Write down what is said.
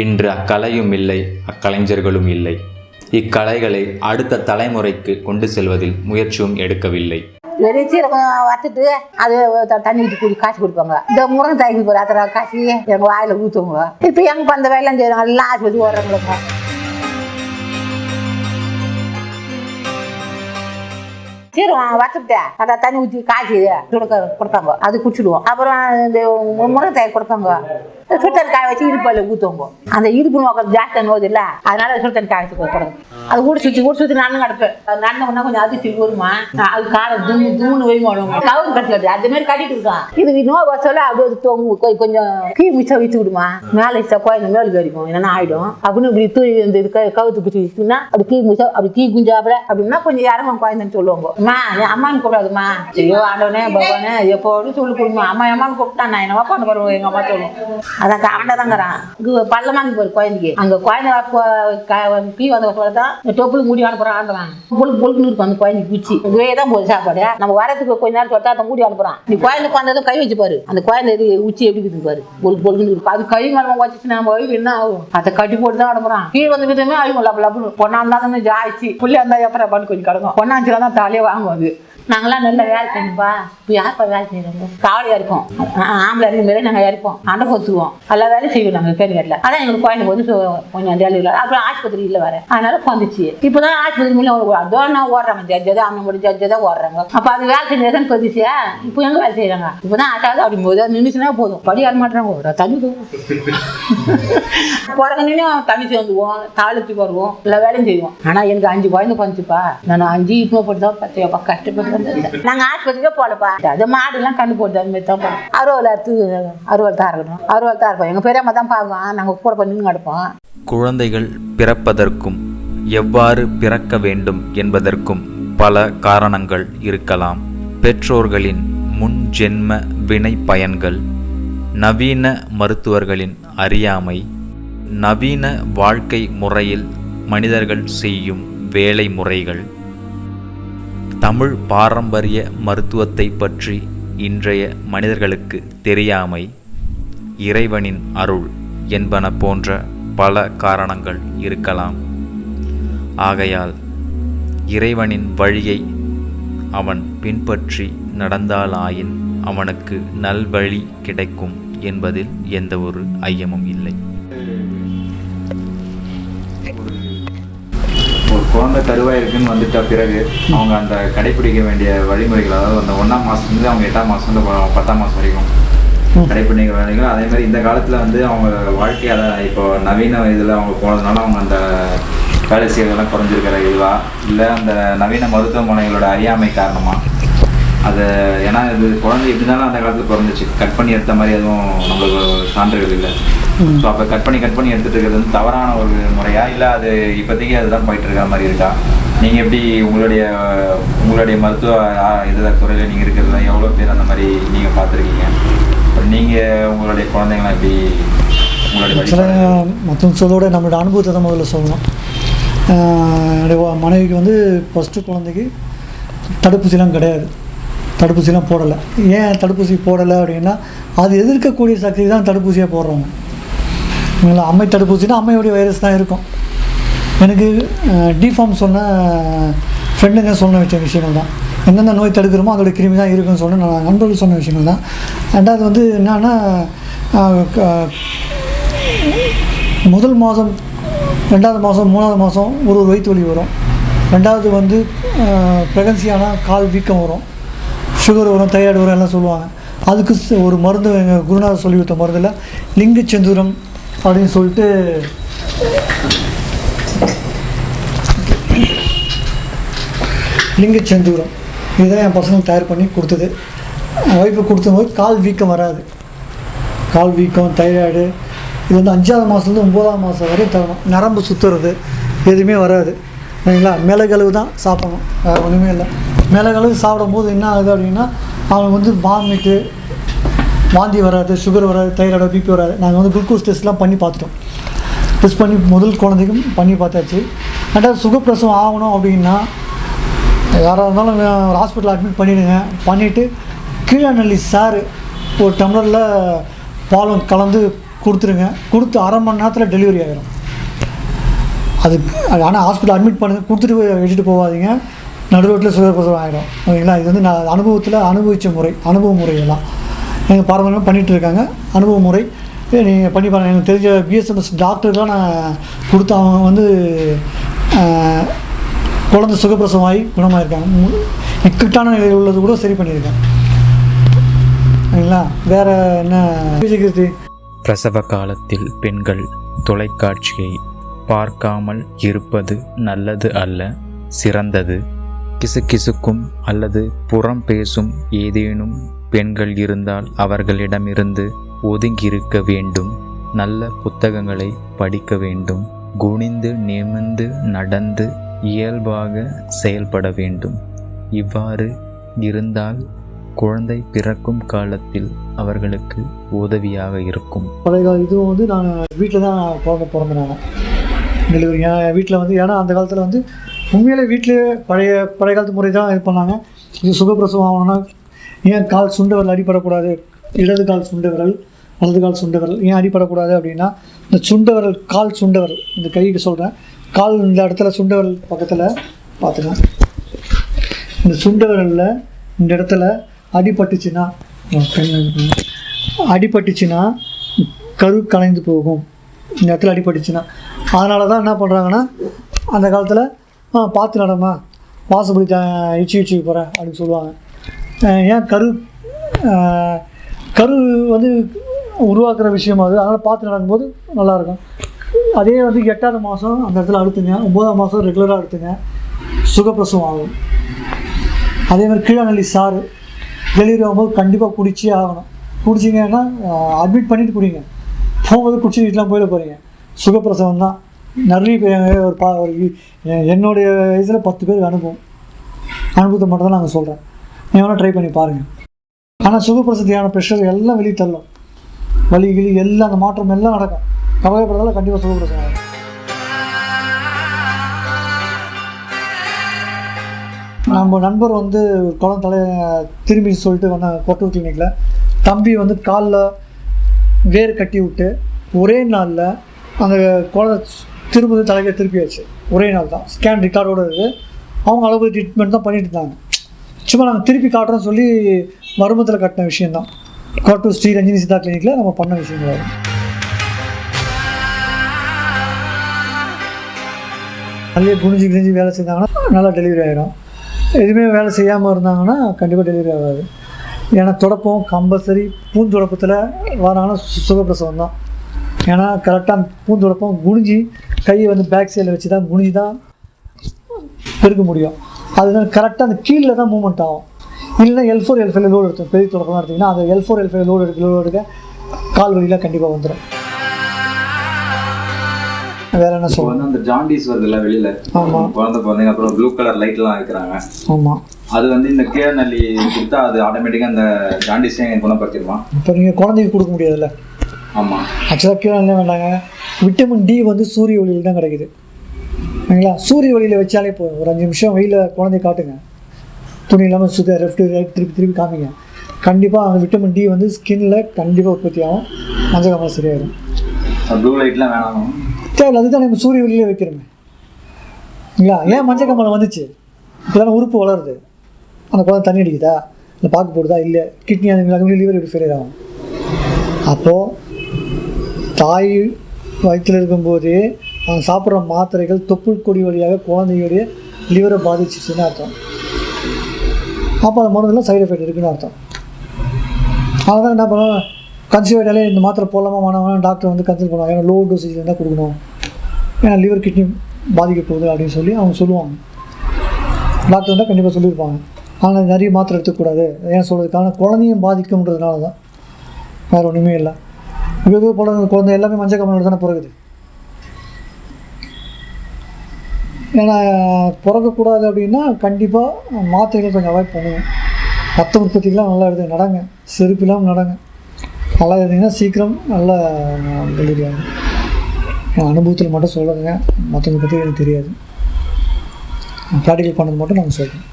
இன்று அக்கலையும் இல்லை, அக்கலைஞர்களும் இல்லை. இக்கலைகளை அடுத்த தலைமுறைக்கு கொண்டு செல்வதில் முயற்சியும் எடுக்கவில்லை. வெறும் சீரகம் வறுத்துட்டு அது தண்ணி ஊற்றி கூடி காசு கொடுப்பாங்க. இந்த முருங்கை தாய்க்கு போகிற அத்தனை காசு எங்கள் வாயில் ஊற்றுவாங்க. இப்போ எங்கள் அந்த வேலைலாம் செய்யறாங்க, எல்லாம் ஆஸ்பத்திரி ஓடுறாங்களுக்கு. சீரகம் வறுத்துட்டேன், அதை தண்ணி ஊற்றி காசு கொடுப்பாங்க, அது குடிச்சிடுவோம். அப்புறம் இந்த முருங்கை தாய் கொடுப்பாங்க, சுடுதண்ணி காய வச்சு இடுப்பில் ஊற்றுவோங்க. அந்த இடுப்பு நோக்கம் ஜாஸ்தி நோது இல்லை, அதனால சுடுதண்ணி காய வச்சு கொடுங்க. அது ஊடி சுற்றி நான் கிடப்பேன். நன்னா கொஞ்சம் அதிர்ச்சி வருமா, அது காலம் தூணு வை மாடுவாங்க, கவுரு கட்டி அது மாதிரி கட்டிட்டு இருக்கான். இதுக்கு நோய் சொல்ல அப்படியே தொங்கு கொஞ்சம் கீ மிச்சம் வச்சு விடுமா, மேலே வச்சா குழந்தை மேலுக்கு வரைக்கும் என்னென்ன ஆகிடும் அப்படின்னு இப்படி தூய் இந்த கவுத்து பிடிச்சி வச்சுன்னா அப்படி கீ மிச்சம் அப்படி கீ குஞ்சாப்புல அப்படின்னா கொஞ்சம் யாரும் குழந்தைன்னு சொல்லுவாங்க. அம்மான்னு கூப்பிடாதுமா, ஐயோ ஆண்டவனே பகவானே எப்போது சொல்லி கொடுமா, அம்மா அம்மான்னு கூப்பிட்டா நான் என்னவா பண்ண போறேன் எங்க அம்மா சொல்லுவோம். அதான் ஆண்டதாங்கிறான். பள்ளமாங்க போரு குழந்தைக்கு, அங்க குழந்தை கீ வந்த தான் டொப்புளுக்கு மூடி அனுப்புறான். ஆண்டுறான் பொழுக்குன்னு இருக்கும் அந்த குழந்தைக்கு பிச்சு தான் போகுது சாப்பாடு. நம்ம வரத்துக்கு கொஞ்ச நேரம் தொட்டா அதை மூடி அனுப்புறான். நீ குழந்தைக்கு வந்ததும் கை வச்சு பாரு, அந்த குழந்தை உச்சி எப்படி இருக்குது பாரு, பொழுக்குன்னு இருக்கும். அது கை மேலே வச்சுச்சு நம்ம என்ன ஆகும், அதை கட்டி போட்டு தான் அனுப்புறான். கீழ் வந்த விதமே அழிவும் லப்பு லப்புன்னு பொண்ணாந்தா தான் ஜாயிச்சு புள்ளி அந்த எப்பறம் பண்ணி கொஞ்சம் கிடக்கும். பொண்ணாச்சுல தான் தலையே வாங்குவோம். அது நாங்களாம் நல்லா வேலை செய்யணும்பா. இப்போ யாருப்பா வேலை செய்யறாங்க, காவலியா இருப்போம், ஆம்பளை இருக்க மாரி நாங்கள் இறப்போம், அண்டை கொத்துருவோம், எல்லா வேலையும் செய்வோம் நாங்கள் பேருகட்டில். அதான் எங்களுக்கு குழந்தை வந்து கொஞ்சம் வேலை இல்லை. அப்புறம் ஆஸ்பத்திரி இல்லை வர, அதனால வந்துச்சு. இப்போதான் ஆஸ்பத்திரி மேலே அதோட ஓடுறாங்க, ஜட்ஜதான் அவங்க ஜட்ஜதான் ஓடுறாங்க. அப்போ அது வேலை செஞ்சதான் கொதிச்சியா, இப்போ எங்க வேலை செய்யறாங்க. இப்போதான் ஆட்டாவது அப்படி போது நின்றுச்சுன்னா போதும், படி ஆட மாட்டாங்க, ஒரு தண்ணி போறாங்க நின்று தண்ணி சேர்ந்துவோம், தாளிச்சு வருவோம், எல்லா வேலையும் செய்வோம். ஆனால் எனக்கு 5 குழந்தை வந்துச்சுப்பா, நான் 5 இப்போ போட்டு தான் பச்சைப்பா கஷ்டப்பட்டு. நாங்க ஆஸ்பத்திரிக்கே போலப்பா, அது மாடு எல்லாம் கண்டு போட்டு அது மாதிரி தான் அறுவல் தான் இருக்கணும், அறுவல் தான் இருப்போம். எங்க பெரியம்மா தான் பார்ப்போம், நாங்க கூட பண்ணி கிடப்போம். குழந்தைகள் பிறப்பதற்கும் எவ்வாறு பிறக்க வேண்டும் என்பதற்கும் பல காரணங்கள் இருக்கலாம். பெற்றோர்களின் முன் ஜென்ம வினை பயன்கள், நவீன மருத்துவர்களின் அறியாமை, நவீன வாழ்க்கை முறையில் மனிதர்கள் செய்யும் வேலை முறைகள், தமிழ் பாரம்பரிய மருத்துவத்தை பற்றி இன்றைய மனிதர்களுக்கு தெரியாமை, இறைவனின் அருள் என்பன போன்ற பல காரணங்கள் இருக்கலாம். ஆகையால் இறைவனின் வழியை அவன் பின்பற்றி நடந்தாலாயின் அவனுக்கு நல்வழி கிடைக்கும் என்பதில் எந்த ஒரு ஐயமும் இல்லை. ஒரு குழந்தை கருவாக இருக்குன்னு வந்துட்ட பிறகு அவங்க அந்த கடைப்பிடிக்க வேண்டிய வழிமுறைகள், அதாவது அந்த 1ஆம் மாதத்துலேருந்து அவங்க 8ஆம் மாதம் 10ஆம் மாதம் வரைக்கும் கடைப்பிடிக்கிற வேலைகள். அதே மாதிரி இந்த காலத்தில் வந்து அவங்க வாழ்க்கை அதை இப்போ நவீன இதில் அவங்க போனதுனால அவங்க அந்த வேலை செய்வதெல்லாம் குறைஞ்சிருக்கிற இதுவா, இல்லை அந்த நவீன மருத்துவமனைகளோட அறியாமை காரணமாக அது. ஏன்னா இது குழந்தை எப்படி இருந்தாலும் அந்த காலத்தில் குறைஞ்சிச்சு, கட் பண்ணி எடுத்த மாதிரி எதுவும் நம்மளுக்கு சான்றுகள் இல்லை. ஸோ அப்போ கட் பண்ணி எடுத்துகிட்டு இருக்கிறது வந்து தவறான ஒரு முறையா, இல்லை அது இப்போதைக்கு அதுதான் போயிட்டு இருக்கிற மாதிரி இருக்கா? நீங்கள் எப்படி உங்களுடைய மருத்துவ இதில் துறையில் நீங்கள் இருக்கிறதுல எவ்வளோ பேர் அந்த மாதிரி நீங்கள் பார்த்துருக்கீங்க? நீங்கள் உங்களுடைய குழந்தைங்களாம் எப்படி உங்களுடைய மற்றவங்க சொல்லோட நம்மளோட அனுபவத்தை தான் முதல்ல சொல்லணும். என்னுடைய மனைவிக்கு வந்து ஃபஸ்ட்டு குழந்தைக்கு தடுப்பூசிலாம் கிடையாது, தடுப்பூசிலாம் போடலை. ஏன் தடுப்பூசி போடலை அப்படின்னா, அது எதிர்க்கக்கூடிய சக்தி தான் தடுப்பூசியாக போடுறாங்க. அம்மை தடுப்பூசினா அம்மையுடைய வைரஸ் தான் இருக்கும். எனக்கு டிஃபார்ம் சொன்ன ஃப்ரெண்டுங்க சொன்ன விஷயங்கள் தான், எந்தெந்த நோய் தடுக்கிறோமோ அதோடய கிருமி தான் இருக்குன்னு சொன்ன நான் நண்பர்கள் சொன்ன விஷயங்கள் தான். ரெண்டாவது வந்து என்னன்னா, முதல் மாதம் 2வது மாதம் 3வது மாதம் ஒரு வயிற்று வலி வரும். ரெண்டாவது வந்து ப்ரெக்னன்சியான கால் வீக்கம் வரும், சுகர் வரும், தைராய்டு வரும் எல்லாம் சொல்லுவாங்க. அதுக்கு ஒரு மருந்து எங்கள் குருநாதர் சொல்லி கொடுத்த மருந்தில் லிங்க செந்தூரம் அப்படின்னு சொல்லிட்டு லிங்க செந்தூரம் இதுதான் என் பசங்களுக்கு தயார் பண்ணி கொடுத்தது. ஒய்ஃபு கொடுத்தபோது கால் வீக்கம் வராது, கால் வீக்கம் தைராய்டு இது வந்து 5ஆவது மாதத்துலேருந்து 9ஆவது மாதம் வரையும் தரணும். நரம்பு சுற்றுறது எதுவுமே வராது சரிங்களா. மிளகளவு தான் சாப்பிடணும், வேறு ஒன்றுமே இல்லை. மிளகளவு சாப்பிடும்போது என்ன ஆகுது அப்படின்னா, அவனுக்கு வந்து வாமிட்டு, வாந்தி வராது, சுகர் வராது, தைராய்டு, பிபி வராது. நாங்கள் வந்து குளுக்கோஸ் டெஸ்ட்லாம் பண்ணி பார்த்துட்டோம். டெஸ்ட் பண்ணி முதல் குழந்தைக்கும் பண்ணி பார்த்தாச்சு. ரெண்டாவது சுகப்பிரசவம் ஆகணும் அப்படின்னா யாராக இருந்தாலும் ஒரு ஹாஸ்பிட்டல் அட்மிட் பண்ணிவிடுங்க. பண்ணிவிட்டு கீழநெல்லி சாறு ஒரு டம்ளரில் பாலும் கலந்து கொடுத்துருங்க. கொடுத்து அரை மணி நேரத்தில் டெலிவரி ஆகிடும். அது ஆனால் ஹாஸ்பிட்டல் அட்மிட் பண்ணுங்கள், கொடுத்துட்டு எடுத்துகிட்டு போகாதீங்க. நடுரோட்டில் சுகப்பிரசவம் ஆகிடும். ஓகேங்களா? இது வந்து நான் அனுபவத்தில் அனுபவித்த அனுபவ முறையெல்லாம் எங்கள் பாரம்பரியமாக பண்ணிகிட்டு இருக்காங்க. அனுபவ முறை நீங்கள் பண்ணி பாருங்கள். எனக்கு தெரிஞ்ச பிஎஸ்எம்எஸ் டாக்டர்லாம் நான் கொடுத்து அவங்க வந்து குழந்தை சுகப்பிரசவம் ஆகி குணமாயிருக்காங்க. இக்கட்டான நிலையில் உள்ளது கூட சரி பண்ணியிருக்கேன். சரிங்களா? வேறு என்ன சிகிச்சை? பிரசவ காலத்தில் பெண்கள் தொலைக்காட்சியை பார்க்காமல் இருப்பது நல்லது அல்ல, சிறந்தது. கிசுகிசுக்கும் அல்லது புறம் பேசும் ஏதேனும் பெண்கள் இருந்தால் அவர்களிடமிருந்து ஒதுங்கியிருக்க வேண்டும். நல்ல புத்தகங்களை படிக்க வேண்டும். குனிந்து நிமிர்ந்து நடந்து இயல்பாக செயல்பட வேண்டும். இவ்வாறு இருந்தால் குழந்தை பிறக்கும் காலத்தில் அவர்களுக்கு உதவியாக இருக்கும். பழைய கால இதுவும் வந்து நான் வீட்டில் தான் குழந்தை பிறந்தேன். டெலிவரி என் வீட்டில் வந்து, ஏன்னா அந்த காலத்தில் வந்து உண்மையிலே வீட்டிலேயே பழைய காலத்து முறை தான் இது பண்ணாங்க. இது சுகப்பிரசவம் ஆகணும்னா ஏன் கால் சுண்டு விரல் அடிப்படக்கூடாது, இடது கால் சுண்டு விரல் வலது கால் சுண்டு விரல் ஏன் அடிப்படக்கூடாது அப்படின்னா, இந்த சுண்டு விரல் கால் சுண்டு விரல் இந்த கைக்கு சொல்கிறேன், கால் இந்த இடத்துல சுண்டு விரல் பக்கத்தில் பார்த்துக்கலாம். இந்த சுண்டு விரலில் இந்த இடத்துல அடிபட்டுச்சுன்னா கரு கலைந்து போகும். இந்த இடத்துல அடிபட்டுச்சுன்னா அதனால தான் என்ன பண்ணுறாங்கன்னா அந்த காலத்தில் பார்த்து நடமா வாசப்படி இச்சு போகிறேன் அப்படின்னு சொல்லுவாங்க. ஏன் கரு வந்து உருவாக்குற விஷயம் அது, அதனால் பார்த்து நடக்கும்போது நல்லாயிருக்கும். அதே வந்து 8ஆவது மாதம் அந்த இடத்துல அடுத்துங்க, 9ஆம் மாதம் ரெகுலராக அடுத்துங்க, சுகப்பிரசவம் ஆகும். அதே மாதிரி கீழநெல்லி சாறு டெலிவரி ஆகும்போது கண்டிப்பாக குடிச்சே ஆகணும். குடிச்சிங்கன்னா அட்மிட் பண்ணிவிட்டு குடிங்க, போகும்போது குடிச்சு வீட்டெலாம் போயிட போகிறீங்க. சுகப்பிரசவம் தான் நிறைய பேர் ஒரு என்னுடைய வயசில் 10 பேருக்கு அனுபவத்தை மட்டும் தான் நாங்கள் சொல்கிறேன். நீ வேணால் ட்ரை பண்ணி பாருங்கள். ஆனால் சுகப்பிரசவத்தியான ப்ரெஷர் எல்லாம் வெளியே தள்ளும், வலி கிளி எல்லாம் அந்த மாற்றம் எல்லாம் நடக்கும். கவலைப்படுறதால கண்டிப்பாக சுகப்பிரசவம் ஆகும். நம்ம நண்பர் வந்து குழந்தை திரும்பி சொல்லிட்டு வந்தாங்க கொட்டூர் கிளினிக்கில். தம்பி வந்து காலில் வேர் கட்டி விட்டு ஒரே நாளில் அந்த குழந்தை திரும்ப தலையை திருப்பியாச்சு. ஒரே நாள் தான், ஸ்கேன் ரெக்கார்டோடு இருக்குது. அவங்க அளவு ட்ரீட்மெண்ட் தான் பண்ணிட்டு இருந்தாங்க. சும்மா நாங்கள் திருப்பி காட்டுறோன்னு சொல்லி மருமத்தில் கட்டின விஷயந்தான். கொட்டூர் ஸ்ரீ ரஞ்சினி சித்தா கிளினிக்கில் நம்ம பண்ண விஷயங்கள். நிறைய குனிஞ்சு வேலை செஞ்சாங்கன்னா நல்லா டெலிவரி ஆகிடும். எதுவுமே வேலை செய்யாமல் இருந்தாங்கன்னா கண்டிப்பாக டெலிவரி ஆகாது. ஏன்னா தொடப்பம் கம்பல்சரி. பூந்தொடப்பத்தில் வராங்கன்னா சுகப்பிரசவம் தான். ஏன்னா கரெக்டாக பூந்தொடப்பம் குனிஞ்சி கையை வந்து பேக் சைடில் வச்சு தான் குனிஞ்சி தான் பெருக்க முடியும். அதுதான் கரெக்டாக அந்த கீழே தான் மூவ்மெண்ட் ஆகும். இல்லைன்னா L4 L5 லோடு எடுத்தோம். பெரிய தொடப்பம் எடுத்திங்கன்னா அந்த L4 L5 லோடு எடுக்க கால் வலியில் கண்டிப்பாக வந்துடும். வேற என்ன சொல்லுவாங்க, அந்த ஜாண்டிஸ் வருதுல்ல வெளியில, குழந்தை பிறந்தீங்க அப்புறம் ப்ளூ கலர் லைட் எல்லாம் வைக்கிறாங்க. ஆமாம், அது வந்து இந்த கீழநெல்லி கொடுத்தா அது ஆட்டோமேட்டிக்காக அந்த ஜாண்டிஸே குணப்படுத்திடுமா? இப்போ நீங்கள் குழந்தைக்கு கொடுக்க முடியாதுல்ல. ஆமாம், ஆக்சுவலாக கீழே வேண்டாங்க. விட்டமின் D வந்து சூரிய ஒளியில் தான் கிடைக்குது. சரிங்களா? சூரிய ஒளியில் வச்சாலே போதும். ஒரு 5 நிமிஷம் வெயிலில் குழந்தைய காட்டுங்க, துணி இல்லாமல் சுத்த லெஃப்ட் ரைட் திருப்பி காமிங்க. கண்டிப்பாக அந்த விட்டமின் D வந்து ஸ்கின்னில் கண்டிப்பாக உற்பத்தி ஆகும். மஞ்சள் காமாலை சரியாயிடும். ப்ளூ லைட்லாம் வேணாம் தேவை, அதுதான் நம்ம சூரிய ஒளியிலே வைக்கிறோமே. இல்லைங்களா? ஏன் மஞ்சள் காமாலை வந்துச்சு? இப்போ தானே உறுப்பு வளருது. அந்த குழந்தை தண்ணி அடிக்குதா, இல்லை பாக்கு போடுதா, இல்லை கிட்னி அந்த லிவர் எப்படி ஃபெயிலியர் ஆகும். அப்போது தாய் வயிற்றில் இருக்கும்போதே அவங்க சாப்பிட்ற மாத்திரைகள் தொப்புள் கொடி வழியாக குழந்தையுடைய லிவரை பாதிச்சிச்சுன்னு அர்த்தம். அப்போ அந்த மருந்துலாம் சைடு எஃபெக்ட் இருக்குதுன்னு அர்த்தம். அதனால் என்ன பண்ணுவோம், கன்சீவ் ஆகிட்டாலே இந்த மாத்திரை போடலாமா வேணாம் டாக்டர் வந்து கன்சல்ட் பண்ணுவாங்க. ஏன்னா லோ டோசேஜில் இருந்தால் கொடுக்கணும், ஏன்னா லிவர் கிட்னி பாதிக்க போகுது அப்படின்னு சொல்லி அவங்க சொல்லுவாங்க. டாக்டர் இருந்தால் கண்டிப்பாக சொல்லியிருப்பாங்க. ஆனால் நிறைய மாத்திரை எடுத்துக்கூடாது. ஏன் சொல்கிறதுக்கான குழந்தையும் பாதிக்கும்ன்றதுனால தான், வேறு ஒன்றுமே இல்லை. இது குழந்தை எல்லாமே மஞ்சள் காமாலையோட தானே பிறகுது. ஏன்னா பிறக்கக்கூடாது அப்படின்னா கண்டிப்பாக மாத்திரைகள் கொஞ்சம் அவாய்ட் பண்ணுவேன். ரத்த உற்பத்திக்கெலாம் நல்லா எடுத்து நடங்க, செருப்பு இல்லாமல் நடங்க. நல்லா இருந்தீங்கன்னா சீக்கிரம் நல்லா டெலிவரி ஆகும். என் அனுபவத்தில் மட்டும் சொல்லுங்க, மற்றவங்க பற்றி எனக்கு தெரியாது. ப்ராக்டிக்கல் பண்ணது மட்டும் நாங்கள் சொல்கிறோம்.